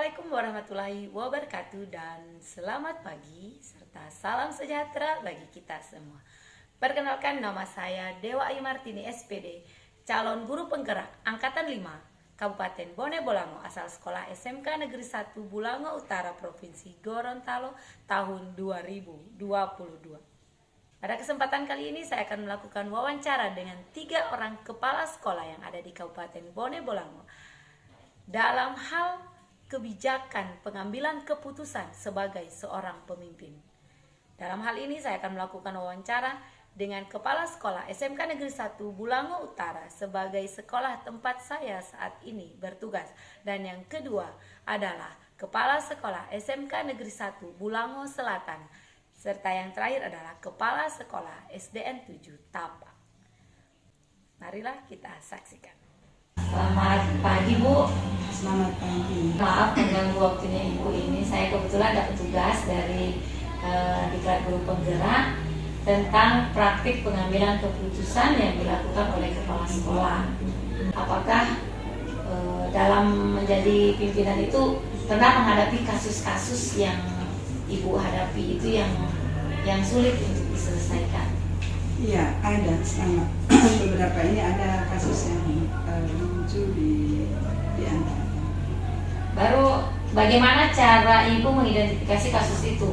Assalamualaikum warahmatullahi wabarakatuh dan selamat pagi serta salam sejahtera bagi kita semua. Perkenalkan, nama saya Dewa Ayu Martini SPD, calon guru penggerak Angkatan 5 Kabupaten Bone Bolango, asal sekolah SMK Negeri 1 Bulango Utara, Provinsi Gorontalo, tahun 2022. Pada kesempatan kali ini saya akan melakukan wawancara dengan 3 orang kepala sekolah yang ada di Kabupaten Bone Bolango dalam hal kebijakan pengambilan keputusan sebagai seorang pemimpin. Dalam hal ini saya akan melakukan wawancara dengan Kepala Sekolah SMK Negeri 1 Bulango Utara sebagai sekolah tempat saya saat ini bertugas. Dan yang kedua adalah Kepala Sekolah SMK Negeri 1 Bulango Selatan. Serta yang terakhir adalah Kepala Sekolah SDN 7 Tapak. Marilah kita saksikan. Selamat pagi, Bu. Selamat pagi. Maaf mengganggu waktunya Ibu ini. Saya kebetulan dapat tugas dari Diklat Guru Penggerak tentang praktik pengambilan keputusan yang dilakukan oleh kepala sekolah. Apakah dalam menjadi pimpinan itu pernah menghadapi kasus-kasus yang Ibu hadapi itu yang sulit untuk diselesaikan? Iya, ada. Selama beberapa ini ada kasus yang muncul di antara. Baru bagaimana cara Ibu mengidentifikasi kasus itu?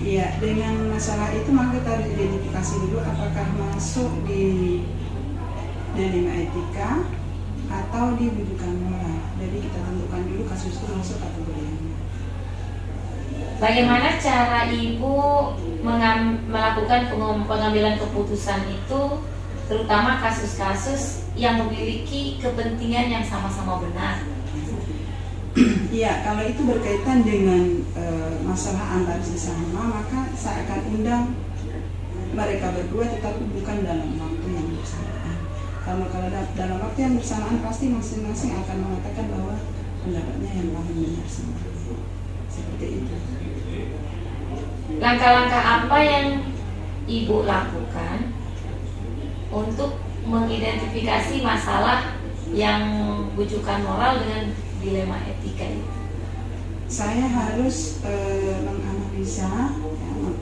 Iya, dengan masalah itu maka kita harus identifikasi dulu apakah masuk di dilema etika atau di bujukan moral. Jadi kita tentukan dulu kasus itu masuk kategori yang mana. Bagaimana cara Ibu melakukan pengambilan keputusan itu, terutama kasus-kasus yang memiliki kepentingan yang sama-sama benar? Iya, kalau itu berkaitan dengan masalah antar sesama, maka saya akan undang mereka berdua, tetapi bukan dalam waktu yang bersamaan. Kalau dalam waktu yang bersamaan pasti masing-masing akan mengatakan bahwa pendapatnya yang paling benar semua. Seperti itu. Langkah-langkah apa yang Ibu lakukan untuk mengidentifikasi masalah yang bujukan moral dengan dilema etika itu? Saya harus menganalisa,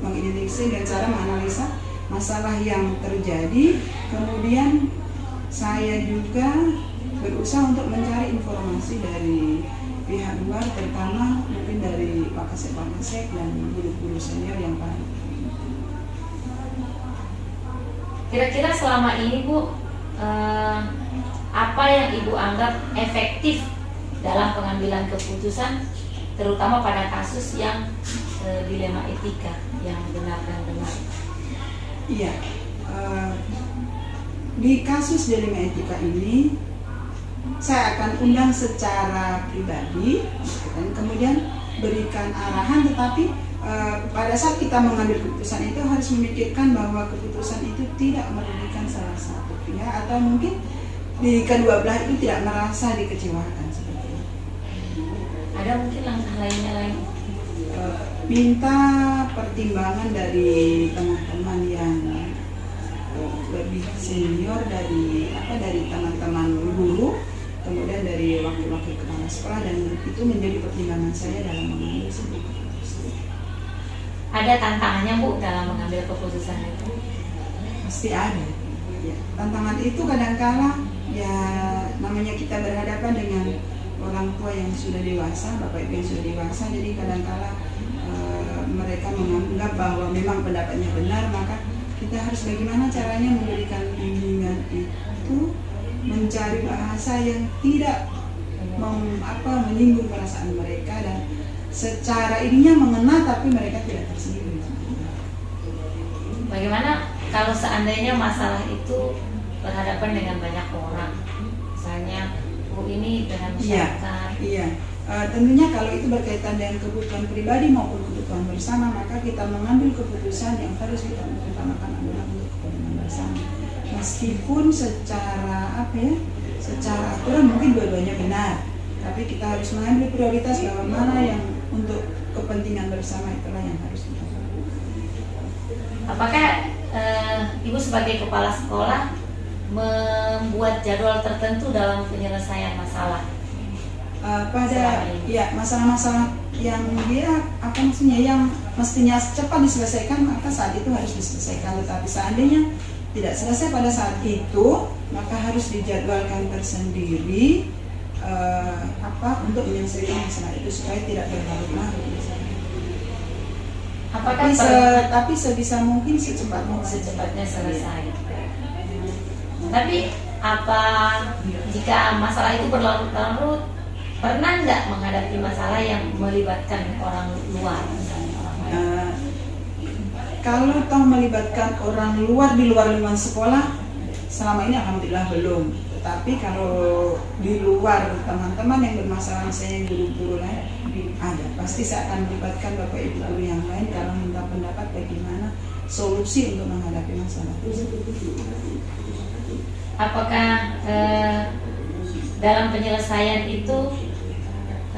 mengidentifikasi dengan cara menganalisa masalah yang terjadi. Kemudian saya juga berusaha untuk mencari informasi dari pihak luar, terutama mungkin dari Wakasek dan guru-guru senior yang paling. Kira-kira selama ini, Bu, apa yang Ibu anggap efektif dalam pengambilan keputusan, terutama pada kasus yang dilema etika yang benar dan benar? Iya, di kasus dilema etika ini saya akan undang secara pribadi dan kemudian berikan arahan, tetapi pada saat kita mengambil keputusan itu harus memikirkan bahwa keputusan itu tidak merugikan salah satu pihak atau mungkin di kedua belah itu tidak merasa dikecewakan seperti itu. Ada mungkin langkah lainnya lain? Minta pertimbangan dari teman-teman yang lebih senior, dari teman-teman guru, kemudian dari wakil-wakil kepala sekolah, dan itu menjadi pertimbangan saya dalam mengambil sebuah keputusan. Ada tantangannya, Bu, dalam mengambil keputusan itu? Pasti ada. Ya, tantangan itu kadang-kala ya namanya kita berhadapan dengan orang tua yang sudah dewasa, bapak ibu yang sudah dewasa, jadi kadang-kala mereka menganggap bahwa memang pendapatnya benar, maka kita harus bagaimana caranya memberikan bimbingan itu, mencari bahasa yang tidak menyinggung perasaan mereka dan secara ininya mengena tapi mereka tidak tersinggung. Bagaimana kalau seandainya masalah itu berhadapan dengan banyak orang, misalnya Bu ini dengan masyarakat? Iya. Tentunya kalau itu berkaitan dengan kebutuhan pribadi maupun kebutuhan bersama, maka kita mengambil keputusan yang harus kita utamakan adalah untuk kepentingan bersama. Meskipun secara aturan mungkin dua-duanya benar, tapi kita harus mengambil prioritas bahwa mana yang untuk kepentingan bersama itulah yang harus kita lakukan. Apakah Ibu sebagai kepala sekolah membuat jadwal tertentu dalam penyelesaian masalah? pada ya masalah-masalah yang dia apa maksudnya yang mestinya cepat diselesaikan, maka saat itu harus diselesaikan. Tetapi seandainya tidak selesai pada saat itu, maka harus dijadwalkan tersendiri untuk menyelesaikan masalah itu supaya tidak berlarut-larut. Apakah Tapi sebisa mungkin secepatnya selesai. Tapi apa jika masalah itu berlarut-larut, pernah nggak menghadapi masalah yang melibatkan orang luar, misalnya orang lain? Kalau toh melibatkan orang luar di luar lingkungan sekolah, selama ini alhamdulillah belum. Tetapi kalau di luar teman-teman yang bermasalah, misalnya guru-guru lain, ada. Pasti saya akan melibatkan bapak ibu guru yang lain kalau minta pendapat bagaimana solusi untuk menghadapi masalah tersebut. Apakah dalam penyelesaian itu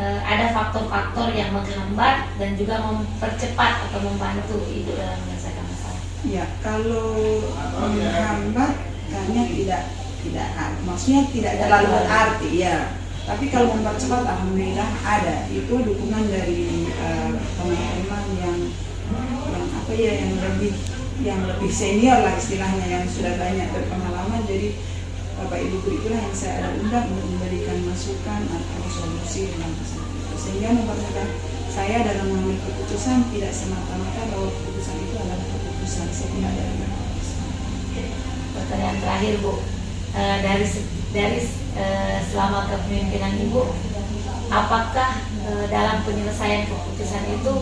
ada faktor-faktor yang menghambat dan juga mempercepat atau membantu ibu dalam menyelesaikan masalah? Ya, kalau menghambat kayaknya tidak maksudnya tidak terlalu berarti ya. Tapi kalau mempercepat alhamdulillah ada. Itu dukungan dari teman-teman yang apa ya yang lebih senior lah istilahnya, yang sudah banyak berpengalaman. Jadi bapak ibu guru itulah yang saya ada undang untuk memberikan masukan atau solusi dalam masalah itu, sehingga mempermudah saya dalam mengambil keputusan, tidak semata-mata bahwa keputusan itu adalah keputusan saya dari Pertanyaan terakhir Bu, dari selama kepemimpinan Ibu, apakah dalam penyelesaian keputusan itu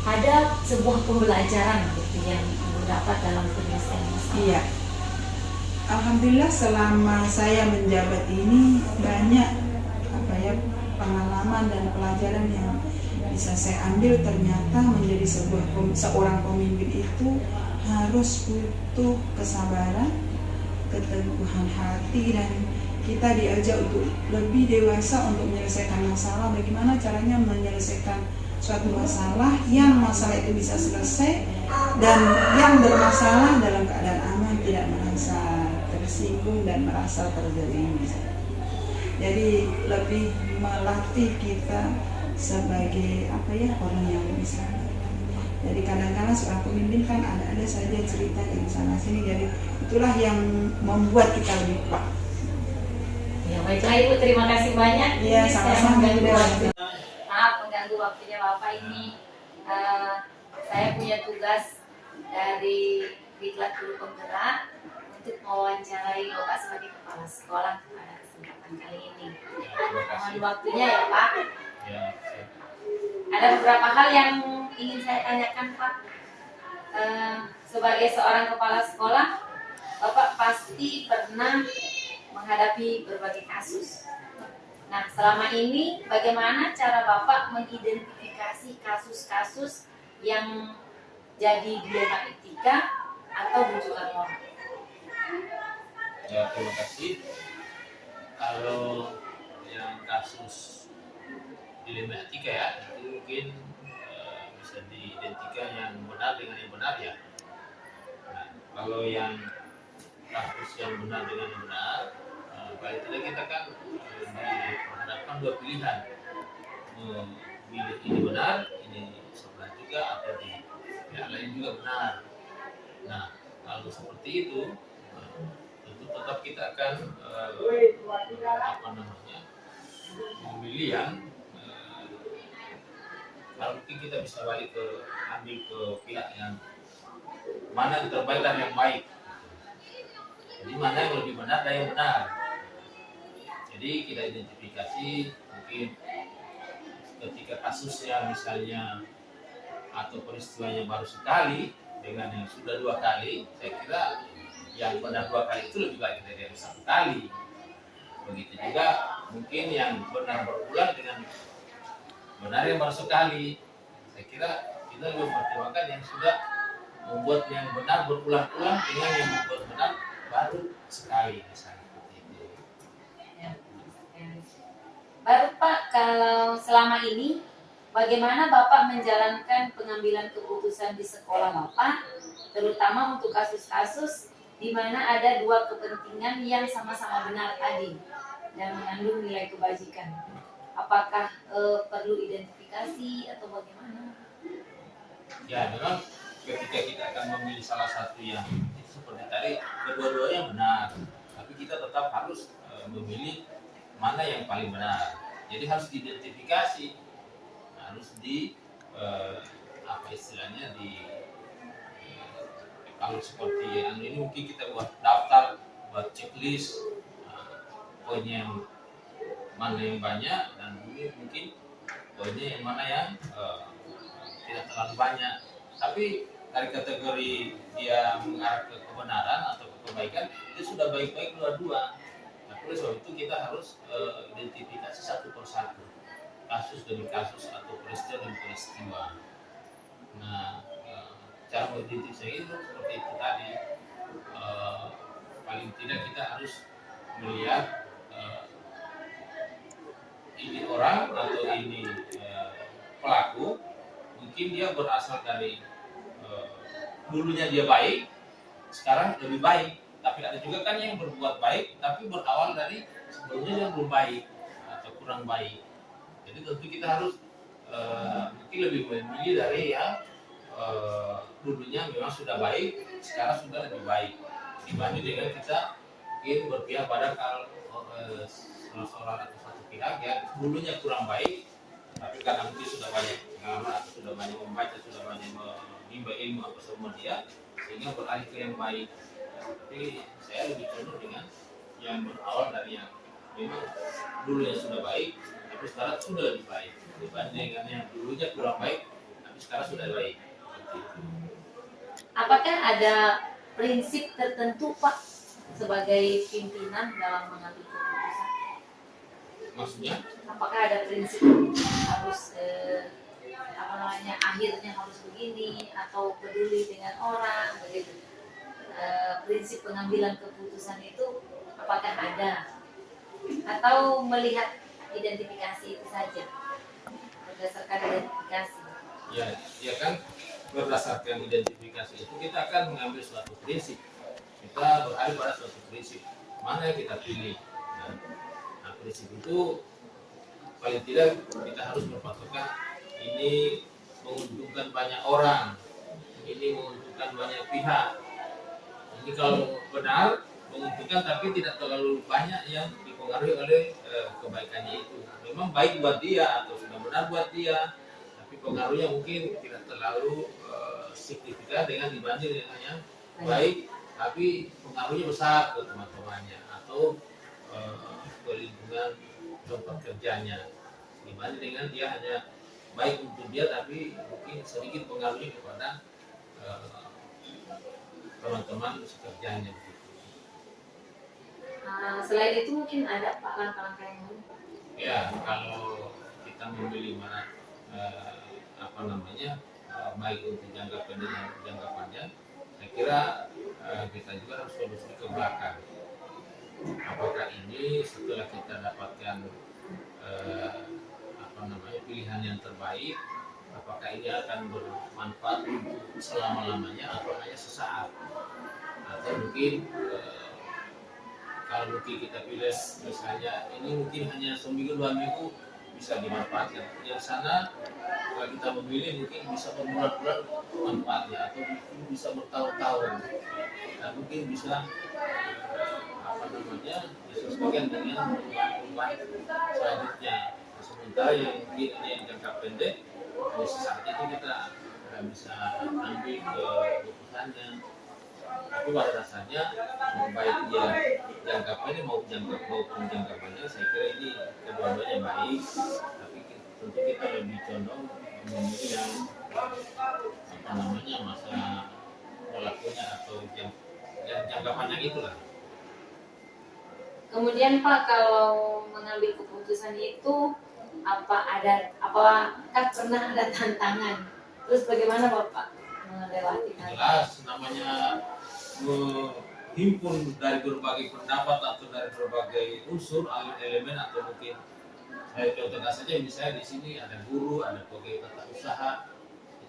ada sebuah pembelajaran gitu yang Ibu dapat dalam penyelesaian masalah? Iya. Alhamdulillah selama saya menjabat ini banyak pengalaman dan pelajaran yang bisa saya ambil. Ternyata menjadi seorang pemimpin itu harus butuh kesabaran, keteguhan hati, dan kita diajak untuk lebih dewasa untuk menyelesaikan masalah. Bagaimana caranya menyelesaikan suatu masalah yang masalah itu bisa selesai dan yang bermasalah dalam keadaan aman, tidak merasa tersinggung dan merasa terzalimi. Jadi lebih melatih kita sebagai orang yang lebih sabar. Jadi kadang-kadang seorang pemimpin kan ada saja cerita yang sana sini. Jadi itulah yang membuat kita lebih kuat. Ya baiklah Ibu, terima kasih banyak. Iya, sama-sama. Maaf mengganggu waktunya Bapak ini. Saya punya tugas dari Diklat Guru Penggerak untuk mewawancarai Bapak sebagai kepala sekolah pada kesempatan kali ini. Mohon waktunya ya Pak. Ya, Ada beberapa hal yang ingin saya tanyakan Pak. Sebagai seorang kepala sekolah, Bapak pasti pernah menghadapi berbagai kasus. Nah, selama ini bagaimana cara Bapak mengidentifikasi kasus-kasus yang jadi dilema etika atau rujukan moral? ya terima kasih. Kalau yang kasus dilema etika ya, itu mungkin bisa diidentikan yang benar dengan yang benar ya. Nah, kalau yang kasus yang benar dengan yang benar, paling tidak kita kan diperhadapkan dua pilihan, memilih ini benar, ini sebelah juga, atau di pihak lain juga benar. Nah, kalau seperti itu, tentu tetap kita akan memilih yang kalau mungkin kita bisa balik ambil ke pihak yang mana yang terbaik dan yang baik. Jadi mana yang lebih benar dan yang benar. Jadi kita identifikasi mungkin ketika kasusnya misalnya atau peristiwanya baru sekali dengan yang sudah 2 kali, saya kira yang benar 2 kali itu lebih baik dari yang 1 kali. Begitu juga mungkin yang benar berulang dengan benar yang baru sekali. Saya kira kita lebih mempertimbangkan yang sudah membuat yang benar berulang-ulang dengan yang membuat benar baru sekali, misalnya seperti itu. Baru Pak, kalau selama ini bagaimana Bapak menjalankan pengambilan keputusan di sekolah Bapak, terutama untuk kasus-kasus di mana ada 2 kepentingan yang sama-sama benar tadi dan mengandung nilai kebajikan? apakah perlu identifikasi atau bagaimana? Ya, memang ketika kita akan memilih salah satu yang seperti tadi, kedua-duanya benar, tapi kita tetap harus memilih mana yang paling benar. Jadi harus diidentifikasi, harus di apa istilahnya kalau seperti yang ini mungkin kita buat daftar, buat checklist poin yang mana yang banyak dan mungkin poinnya yang mana yang tidak terlalu banyak. Tapi dari kategori dia mengarah ke kebenaran atau ke kebaikan, itu sudah baik-baik dua-dua. Nah, oleh sebab itu kita harus identifikasi satu persatu, kasus demi kasus atau peristiwa demi peristiwa. Nah, cara mengidentifikasi itu seperti itu tadi. Paling tidak kita harus melihat ini orang atau ini pelaku, mungkin dia berasal dari dulunya dia baik, sekarang lebih baik. Tapi ada juga kan yang berbuat baik tapi berawal dari sebelumnya yang belum baik atau kurang baik. Jadi tentu kita harus mungkin lebih memilih dari yang dulunya memang sudah baik, sekarang sudah lebih baik, dibanding dengan kita ingin berpihak pada salah seorang atau satu pihak yang dulunya kurang baik, tapi karena mungkin sudah banyak pengalaman atau sudah banyak membaca, sudah banyak menimba ilmu apa semua dia, sehingga beralih ke yang baik. Tapi saya lebih condong dengan yang berawal dari yang memang dulunya sudah baik, tapi sekarang sudah lebih baik, dibanding dengan yang dulunya kurang baik, tapi sekarang sudah baik. Apakah ada prinsip tertentu Pak sebagai pimpinan dalam mengambil keputusan? Maksudnya? Apakah ada prinsip harus akhirnya harus begini atau peduli dengan orang begitu? Prinsip pengambilan keputusan itu apakah ada atau melihat identifikasi itu saja berdasarkan identifikasi? Ya kan, berdasarkan identifikasi itu kita akan mengambil suatu prinsip, kita beralih pada suatu prinsip mana yang kita pilih. Nah, prinsip itu paling tidak kita harus berpatokan ini menguntungkan banyak orang, ini menguntungkan banyak pihak. Ini kalau benar menguntungkan tapi tidak terlalu banyak yang dipengaruhi oleh kebaikannya itu. Memang baik buat dia atau sudah benar buat dia, tapi pengaruhnya mungkin tidak terlalu signifikan dengan dibanding dengan yang baik, tapi pengaruhnya besar ke teman-temannya atau ke lingkungan tempat kerjanya, dibanding dengan dia hanya baik untuk dia tapi mungkin sedikit pengaruhnya kepada teman-teman sekerjanya. Selain itu mungkin ada Pak langkah-langkah yang lain? Ya, kalau kita memilih mana baik untuk jangka pendek dan jangka panjang, saya kira kita juga harus kondisi ke belakang. Apakah ini setelah kita dapatkan pilihan yang terbaik, apakah ini akan bermanfaat untuk selama-lamanya atau hanya sesaat, atau mungkin kalau mungkin kita pilih misalnya ini mungkin hanya seminggu 2 minggu bisa dimanfaatkan, yang sana kalau kita memilih mungkin bisa berbulan-bulan manfaatnya atau mungkin bisa bertahun-tahun dan mungkin bisa disesuaikan dengan perubahan selanjutnya. Sementara yang mungkin ini yang jangka pendek, saat itu kita bisa ambil keputusannya. Tapi pada dasarnya baik dia jangka pendek maupun jangka panjang, saya kira ini kedua-duanya baik. Tapi tentu kita lebih condong memilih yang masa berlakunya atau yang jangka panjang itulah. Kemudian Pak, kalau mengambil keputusan itu apakah pernah ada tantangan? Terus bagaimana Bapak melewati tantangan? Jelas, namanya menghimpun dari berbagai pendapat atau dari berbagai unsur elemen atau mungkin saya contohkan saja misalnya di sini ada guru, ada pegawai tata usaha,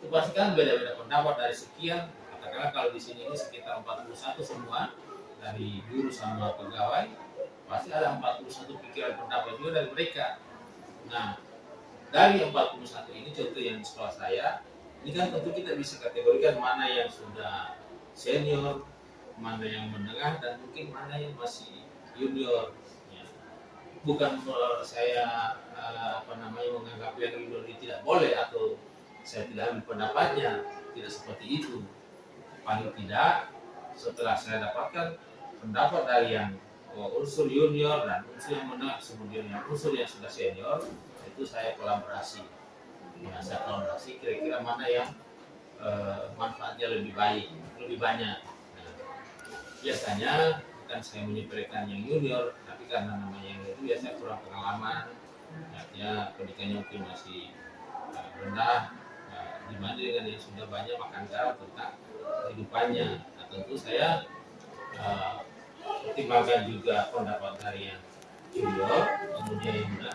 itu pasti kan beda-beda pendapat dari sekian. Katakanlah kalau di sini ini sekitar 41 semua dari guru sama pegawai, pasti ada 41 pikiran pendapat juga dari mereka. Nah, dari 41 ini contoh yang di sekolah saya, ini kan tentu kita bisa kategorikan mana yang sudah senior, mana yang menengah, dan mungkin mana yang masih junior. Ya. Bukan saya menganggap yang junior ini tidak boleh atau saya tidak ambil pendapatnya, tidak seperti itu. Paling tidak setelah saya dapatkan pendapat dari yang unsur junior dan unsur yang menengah, kemudian yang unsur yang sudah senior, itu saya kolaborasi. Ya, saya kolaborasi kira-kira mana yang manfaatnya lebih baik, lebih banyak. Nah, biasanya kan saya menyepelekan yang junior, tapi karena namanya yang itu biasanya kurang pengalaman, artinya pendidikannya mungkin masih rendah, dibanding dengan yang sudah banyak makan garam tentang kehidupannya. Nah, tentu saya pertimbangkan juga pendapat dari yang junior, kemudian yang muda,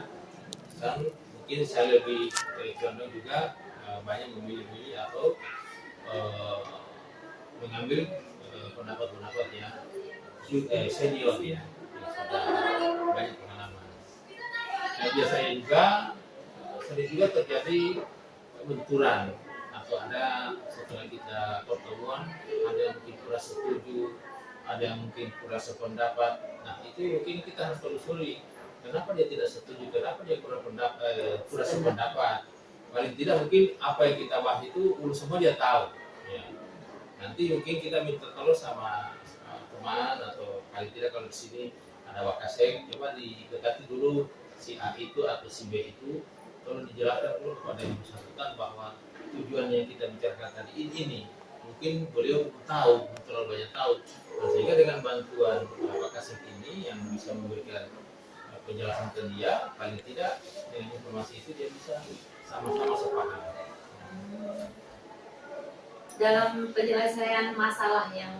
dan mungkin saya lebih condong juga banyak memilih-milih atau mengambil pendapat-pendapat yang senior ya, yang sudah banyak pengalaman. Nah, biasanya juga sering juga terjadi benturan atau ada setelah kita pertemuan ada yang mungkin kurang setuju, ada yang mungkin kurang sependapat. Nah, itu mungkin kita harus telusuri kenapa dia tidak setuju, kenapa dia kurang sependapat. Paling tidak mungkin apa yang kita bahas itu semua dia tahu ya. Nanti mungkin kita minta tolong sama teman, atau paling tidak kalau di sini ada wakasek, coba didekati dulu si A itu atau si B itu, tolong dijelaskan dulu kepada yang bersangkutan bahwa tujuan yang kita bicarakan tadi ini. Mungkin beliau tahu, terlalu banyak tahu. Nah, sehingga dengan bantuan wakasek ini yang bisa memberikan penjelasan ke dia, paling tidak dengan informasi itu dia bisa sama-sama sepaham. Dalam penyelesaian masalah yang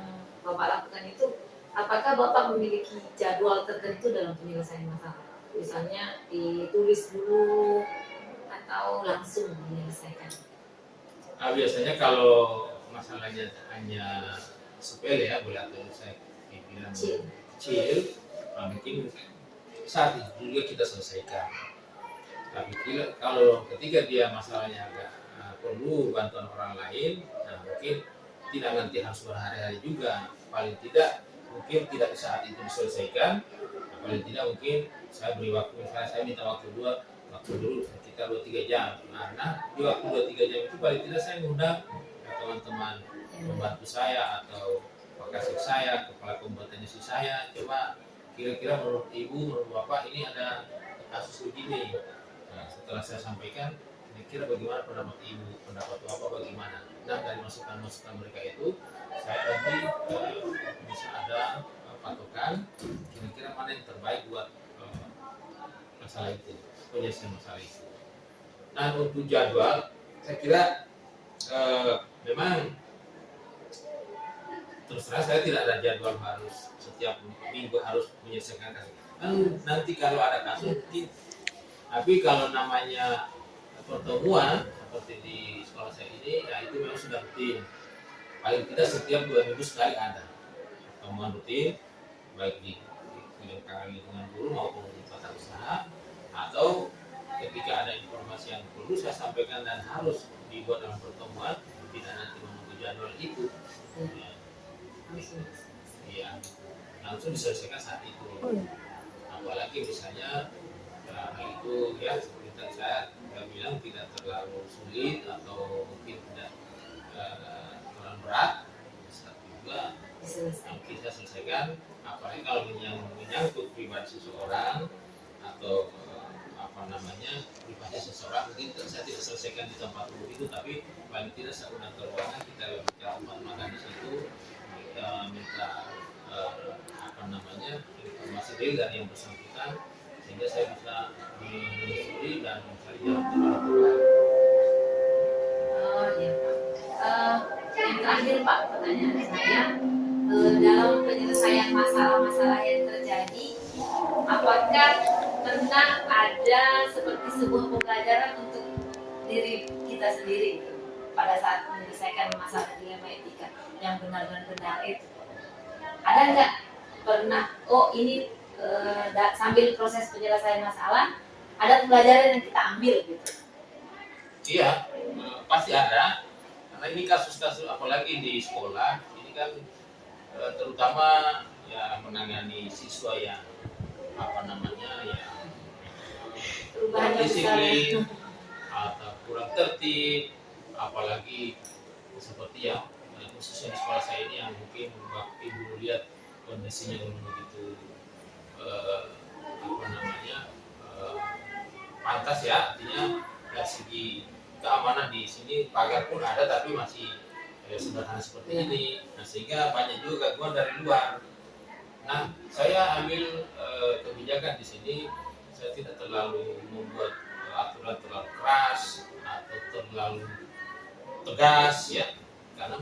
Bapak lakukan itu, apakah Bapak memiliki jadwal tertentu dalam penyelesaian masalah? Misalnya ditulis dulu atau langsung menyelesaikan? Nah, biasanya kalau masalahnya hanya sepele ya, boleh atau saya bilang kecil, mungkin saat itu juga kita selesaikan. Tapi kalau ketika dia masalahnya agak perlu bantuan orang lain, nah mungkin tidak nanti harus berhari-hari juga. Paling tidak mungkin tidak di saat itu diselesaikan. Nah, paling tidak mungkin saya beri waktu, misalnya saya minta waktu dulu sekitar 2-3 jam. Nah, di waktu 2-3 jam itu paling tidak saya mengundang teman-teman membantu saya atau wakasek saya, kepala kompetensi saya, coba kira-kira menurut ibu, menurut bapak ini ada kasus begini. Nah, setelah saya sampaikan, kira bagaimana pendapat ibu, pendapat bapak bagaimana. Nah, dari masukan-masukan mereka itu, saya nanti bisa ada patokan kira-kira mana yang terbaik buat masalah itu, penyelesaian masalah itu. Nah, untuk jadwal, saya kira memang terus terang saya tidak ada jadwal harus setiap minggu harus menyelesaikan kasus. Nanti kalau ada kasus mungkin, tapi kalau namanya pertemuan seperti di sekolah saya ini, ya itu memang sudah rutin. Paling tidak setiap 2 minggu sekali ada pertemuan rutin, baik di lingkungan guru maupun di pasar usaha, atau ketika ada informasi yang perlu saya sampaikan dan harus dibuat dalam pertemuan, tidak nanti menunggu jadwal itu. Ya, langsung diselesaikan saat itu. Apalagi misalnya hal itu ya seperti tadi saya bilang tidak terlalu sulit atau mungkin tidak terlalu berat, bisa juga kita selesaikan. Apalagi kalau menyangkut pribadi seseorang atau pribadi seseorang, mungkin saya tidak selesaikan di tempat umum itu, tapi paling tidak saya undang ke ruangan, kita bicara makan di situ, kita minta informasi dari yang bersangkutan, sehingga saya bisa menelusuri dan mencari jalan keluar. Oh iya Pak. Yang terakhir Pak, pertanyaan saya, dalam penyelesaian masalah-masalah yang terjadi, apakah pernah ada seperti sebuah pembelajaran untuk diri kita sendiri pada saat menyelesaikan masalah dilema etika yang benar-benar itu? Ada nggak pernah, oh ini sambil proses penyelesaian masalah, ada pembelajaran yang kita ambil gitu. Iya, pasti ada. Karena ini kasus-kasus apalagi di sekolah, ini kan terutama ya menangani siswa yang apa namanya ya Perubahan yang besar ya. disiplin atau kurang tertib, apalagi seperti ya khususnya di sekolah saya ini yang mungkin waktu dulu lihat kondisinya belum begitu apa namanya pantas ya, artinya dari segi keamanan di sini pagar pun ada tapi masih sederhana seperti ini. Nah, sehingga banyak juga gangguan dari luar. Nah, saya ambil kebijakan di sini, saya tidak terlalu membuat aturan terlalu keras atau terlalu tegas ya, karena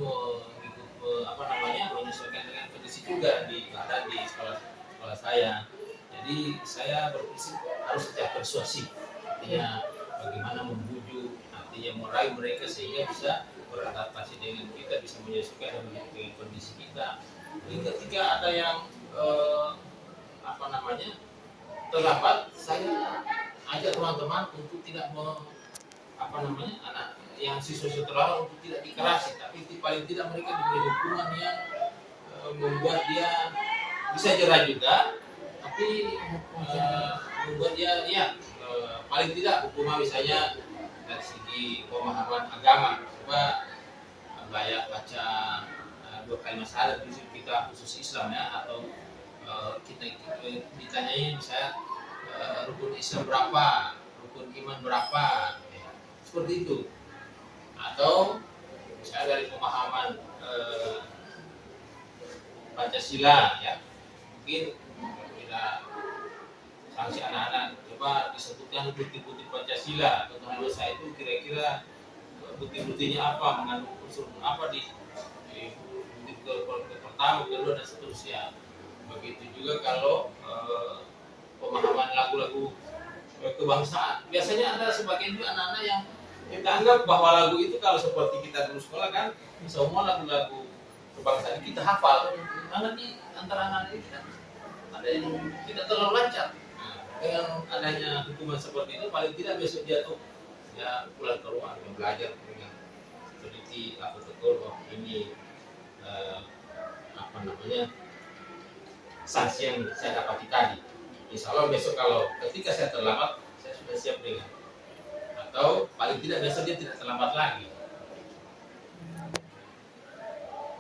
apa namanya menyesuaikan dengan kondisi juga di keadaan di sekolah saya. Jadi saya berprinsip harus setiap persuasif, artinya bagaimana membujuk, artinya meraih mereka sehingga bisa beradaptasi dengan kita, bisa menyesuaikan dengan kondisi kita. Jadi ketika ada yang apa namanya terlambat, saya ajak teman-teman untuk tidak apa namanya anak yang siswa terlambat untuk tidak dikerasi, tapi paling tidak mereka diberi hukuman yang membuat dia bisa jerah juga, tapi membuat dia ya paling tidak hukuman misalnya dari segi pemahaman agama, coba baca 2 kalimat syahadat di kita khusus Islam ya, atau kita ditanyain misalnya rukun Islam berapa, rukun iman berapa, ya, seperti itu. Atau misalnya dari pemahaman Pancasila ya, mungkin kita sanksi anak-anak coba disebutkan bukti-bukti Pancasila atau Tuhan dosa itu kira-kira bukti-buktinya apa, mengandung unsur apa di bukti pertama, kedua dan seterusnya. Begitu juga kalau pemahaman lagu-lagu kebangsaan. Biasanya ada sebagian juga anak-anak yang kita anggap bahwa lagu itu kalau seperti kita dulu sekolah kan semua lagu-lagu kebangsaan kita hafal. Karena di antara anak ini kan ada yang tidak terlalu lancar. Nah, dengan adanya hukuman seperti itu paling tidak besok dia tuh ya pulang ke rumah dan belajar dengan teliti atau betul oh ini apa namanya sanksi yang saya dapati tadi. Insya Allah besok kalau ketika saya terlambat saya sudah siap dengan, atau paling tidak besok dia tidak terlambat lagi.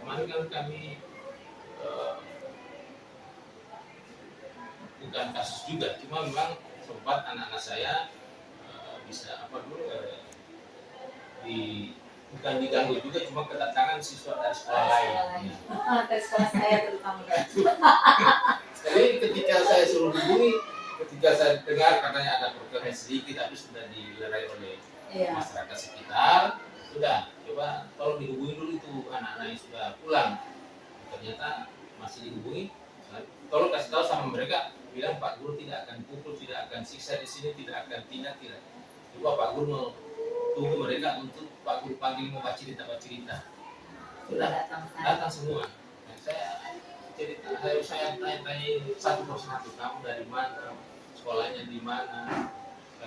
Kemarin kan kami bukan kasus juga, cuma memang sempat anak-anak saya bisa apa dulu bukan diganggu juga, cuma kedatangan siswa dari sekolah lain. Dari sekolah saya terutama. Jadi ketika saya suruh hubungi, ketika saya dengar katanya ada perkembangan sedikit tapi sudah dilerai oleh masyarakat sekitar, sudah coba tolong dihubungi dulu itu anak-anak yang sudah pulang. Ternyata masih dihubungi, tolong kasih tahu sama mereka, bilang Pak Guru tidak akan pukul, tidak akan siksa di sini, tidak akan tindak, tidak. Coba Pak Guru mau tunggu mereka untuk Pak Guru panggil mau cerita. Sudah datang semua. Nah, saya tanya satu persatu, kamu dari mana, sekolahnya di mana,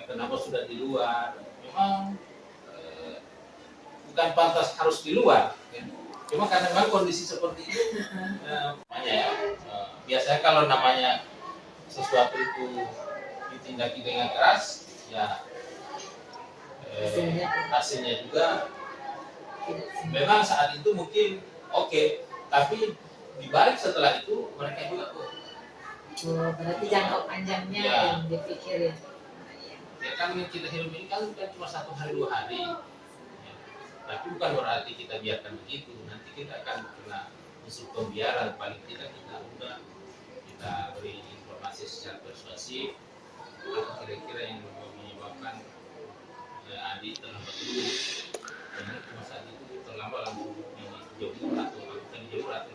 kenapa sudah di luar. Memang bukan pantas harus di luar, ya. Cuma karena memang kondisi seperti itu, biasanya kalau namanya sesuatu itu ditindaki dengan keras, ya hasilnya juga memang saat itu mungkin oke, tapi dibalik setelah itu mereka juga berarti jangka panjangnya ya, yang dipikirin. Ya kan kita hidup ini kan bukan cuma 1 hari 2 hari, ya. Tapi bukan berarti kita biarkan begitu, nanti kita akan kena unsur pembiaran. Paling tidak kita beri informasi secara persuasif apa kira-kira yang menyebabkan adik terlambat dulu, karena cuma saat itu terlambat langsung dijauh atau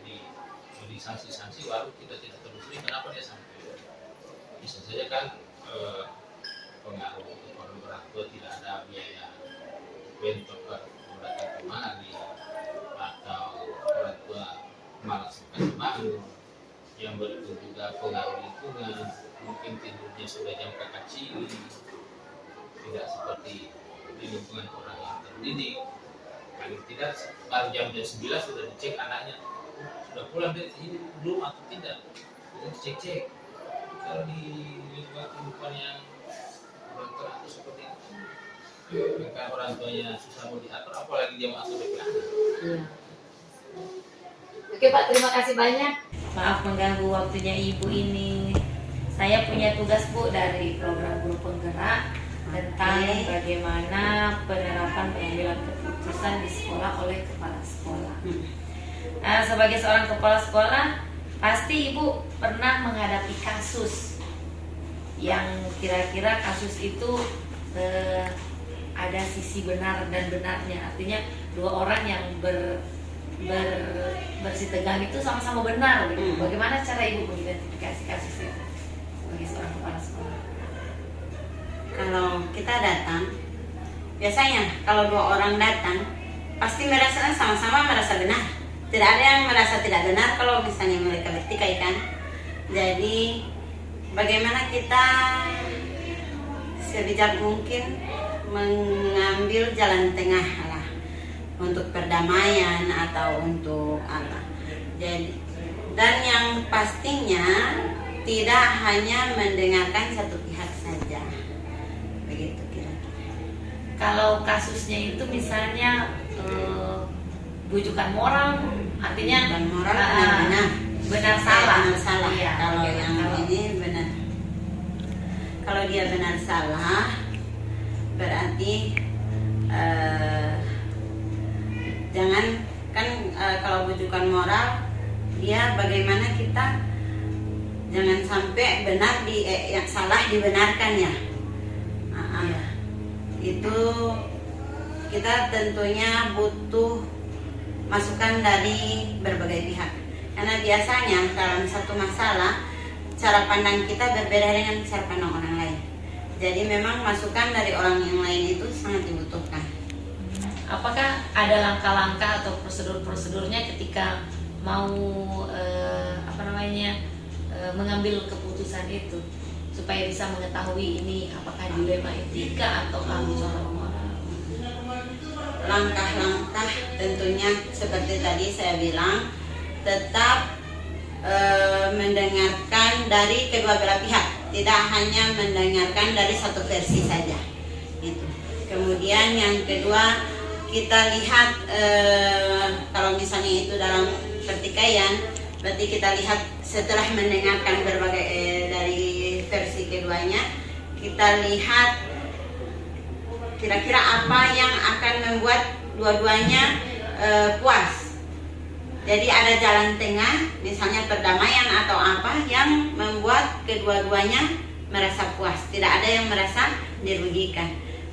di sanksi baru kita tidak telusuri kenapa dia sampai. Bisa saja kan pengaruh orang tua tidak ada biaya bentuk datang kemari, atau orang tua malas bangun, yang berikut juga pengaruh lingkungan, mungkin tidurnya sudah jam kakak cili, tidak seperti di lingkungan orang yang terdidik. Paling tidak baru jam 9 sudah dicek anaknya sudah pulang dari ini belum atau tidak, sudah dicek. Kalau di lingkungan yang orang teratur seperti itu, maka orang tuanya susah mau diatur, apalagi dia mengatur dari anak. Iya. Oke Pak, terima kasih banyak. Maaf mengganggu waktunya Ibu ini. Saya punya tugas Bu dari program guru penggerak tentang bagaimana penerapan pengambilan keputusan di sekolah oleh kepala sekolah. Nah, sebagai seorang kepala sekolah, pasti Ibu pernah menghadapi kasus yang kira-kira kasus itu ada sisi benar dan benarnya. Artinya dua orang yang bersitegang itu sama-sama benar gitu. Bagaimana cara Ibu mengidentifikasi kasus itu sebagai seorang kepala sekolah? Kalau kita datang, biasanya kalau dua orang datang pasti merasa sama-sama merasa benar. Tidak ada yang merasa tidak benar kalau misalnya mereka bertikai kan. Jadi bagaimana kita sebijak mungkin mengambil jalan tengah lah untuk perdamaian atau untuk apa. Jadi dan yang pastinya tidak hanya mendengarkan satu pihak saja. Begitu kira-kira. Kalau kasusnya itu misalnya bujukan moral, artinya Bukan moral benar-benar benar salah. benar salah. Iya, Kalau iya, yang kalau- ini benar. Kalau dia benar salah berarti jangan kan kalau bujukan moral dia bagaimana kita jangan sampai benar yang salah dibenarkan ya. Iya. Itu kita tentunya butuh masukan dari berbagai pihak karena biasanya dalam satu masalah cara pandang kita berbeda dengan cara pandang orang lain. Jadi memang masukan dari orang yang lain itu sangat dibutuhkan. Apakah ada langkah-langkah atau prosedur-prosedurnya ketika mau mengambil keputusan itu supaya bisa mengetahui ini apakah dilema etika atau bicara moral? Langkah-langkah tentunya seperti tadi saya bilang tetap mendengarkan dari kedua belah pihak, tidak hanya mendengarkan dari satu versi saja. Gitu. Kemudian yang kedua kita lihat kalau misalnya itu dalam pertikaian, berarti kita lihat setelah mendengarkan berbagai dari versi keduanya, kita lihat kira-kira apa yang akan membuat dua-duanya puas. Jadi ada jalan tengah, misalnya perdamaian atau apa yang membuat kedua-duanya merasa puas. Tidak ada yang merasa dirugikan.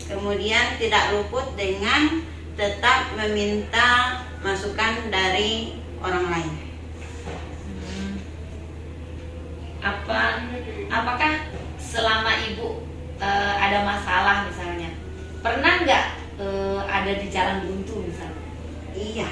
Kemudian tidak luput dengan tetap meminta masukan dari orang lain. Apakah selama Ibu ada masalah misalnya, pernah nggak ada di jalan buntu misalnya? Iya,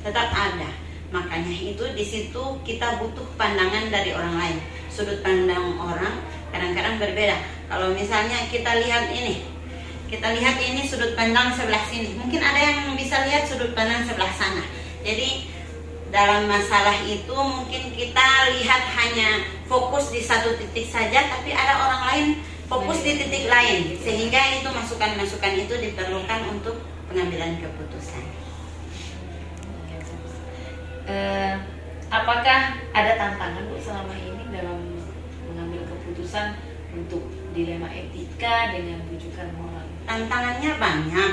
tetap ada. Makanya itu di situ kita butuh pandangan dari orang lain. Sudut pandang orang kadang-kadang berbeda. Kalau misalnya kita lihat ini sudut pandang sebelah sini, mungkin ada yang bisa lihat sudut pandang sebelah sana. Jadi dalam masalah itu mungkin kita lihat hanya fokus di satu titik saja, tapi ada orang lain fokus di titik lain, sehingga itu masukan-masukan itu diperlukan untuk pengambilan keputusan. Apakah ada tantangan Bu selama ini dalam mengambil keputusan untuk dilema etika dengan bujukan moral? Tantangannya banyak.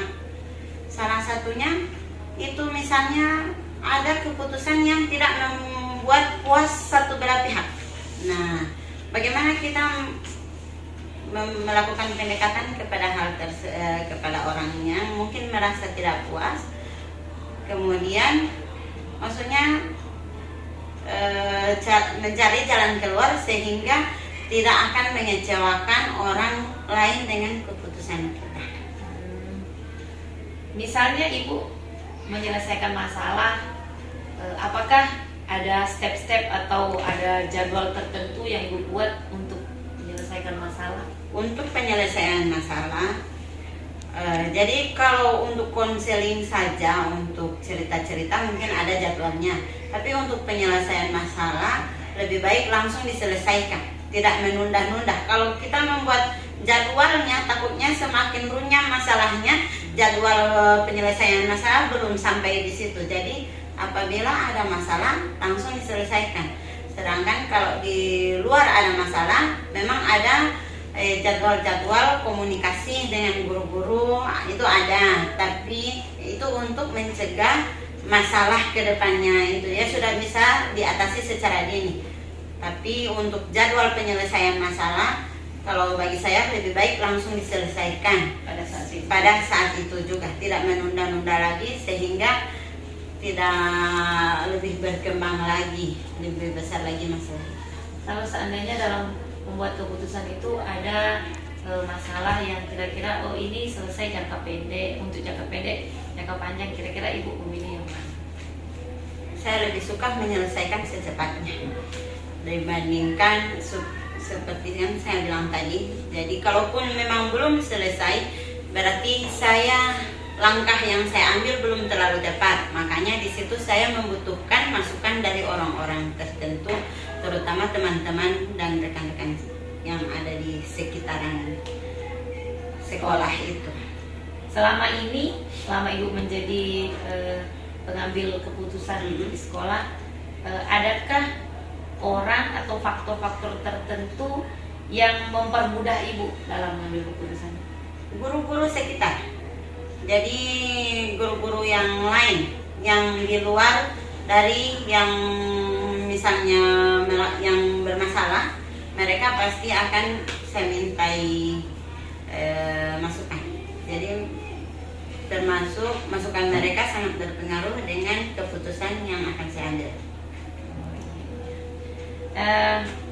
Salah satunya itu misalnya ada keputusan yang tidak membuat puas satu belah pihak. Nah, bagaimana kita melakukan pendekatan kepada kepada orang yang mungkin merasa tidak puas, kemudian maksudnya mencari jalan keluar sehingga tidak akan mengecewakan orang lain dengan keputusan kita. Misalnya Ibu menyelesaikan masalah, apakah ada step-step atau ada jadwal tertentu yang Ibu buat untuk menyelesaikan masalah? Untuk penyelesaian masalah Jadi kalau untuk konseling saja, untuk cerita-cerita mungkin ada jadwalnya. Tapi untuk penyelesaian masalah lebih baik langsung diselesaikan, tidak menunda-nunda. Kalau kita membuat jadwalnya, takutnya semakin runyam masalahnya, jadwal penyelesaian masalah belum sampai di situ. Jadi apabila ada masalah langsung diselesaikan. Sedangkan kalau di luar ada masalah, memang ada jadwal-jadwal komunikasi dengan guru-guru itu ada, tapi itu untuk mencegah masalah ke depannya itu ya sudah bisa diatasi secara dini. Tapi untuk jadwal penyelesaian masalah, kalau bagi saya lebih baik langsung diselesaikan pada saat itu juga, tidak menunda-nunda lagi sehingga tidak lebih berkembang lagi, lebih besar lagi masalah. Kalau seandainya dalam membuat keputusan itu ada masalah yang kira-kira ini selesai jangka pendek, untuk jangka pendek, jangka panjang, kira-kira Ibu memilih yang mana? Saya lebih suka menyelesaikan secepatnya dibandingkan seperti yang saya bilang tadi. Jadi kalaupun memang belum selesai, berarti langkah yang saya ambil belum terlalu tepat. Makanya di situ saya membutuhkan masukan dari orang-orang tertentu, terutama teman-teman dan rekan-rekan yang ada di sekitaran sekolah itu. Selama Ibu menjadi pengambil keputusan di sekolah, adakah orang atau faktor-faktor tertentu yang mempermudah Ibu dalam mengambil keputusan? Guru-guru sekitar. Jadi guru-guru yang lain yang di luar dari yang misalnya yang bermasalah, mereka pasti akan saya mintai masukan. Jadi termasuk masukan mereka sangat berpengaruh dengan keputusan yang akan saya ambil.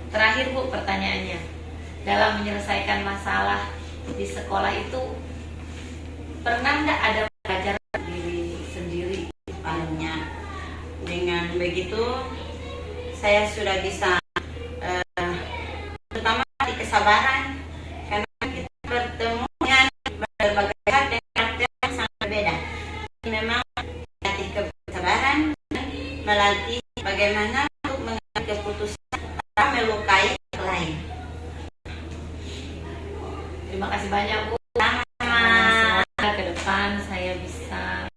Terakhir Bu, pertanyaannya, dalam menyelesaikan masalah di sekolah itu pernah nggak ada pelajaran diri sendiri? Banyak. Dengan begitu saya sudah bisa terutama di kesabaran, karena kita bertemu dengan berbagai hal dengan karakter yang sangat berbeda. Memang melatih kesabaran, melatih bagaimana untuk mengambil keputusan tanpa melukai yang lain. Terima kasih banyak Bu. Sama-sama. Semoga ke depan saya bisa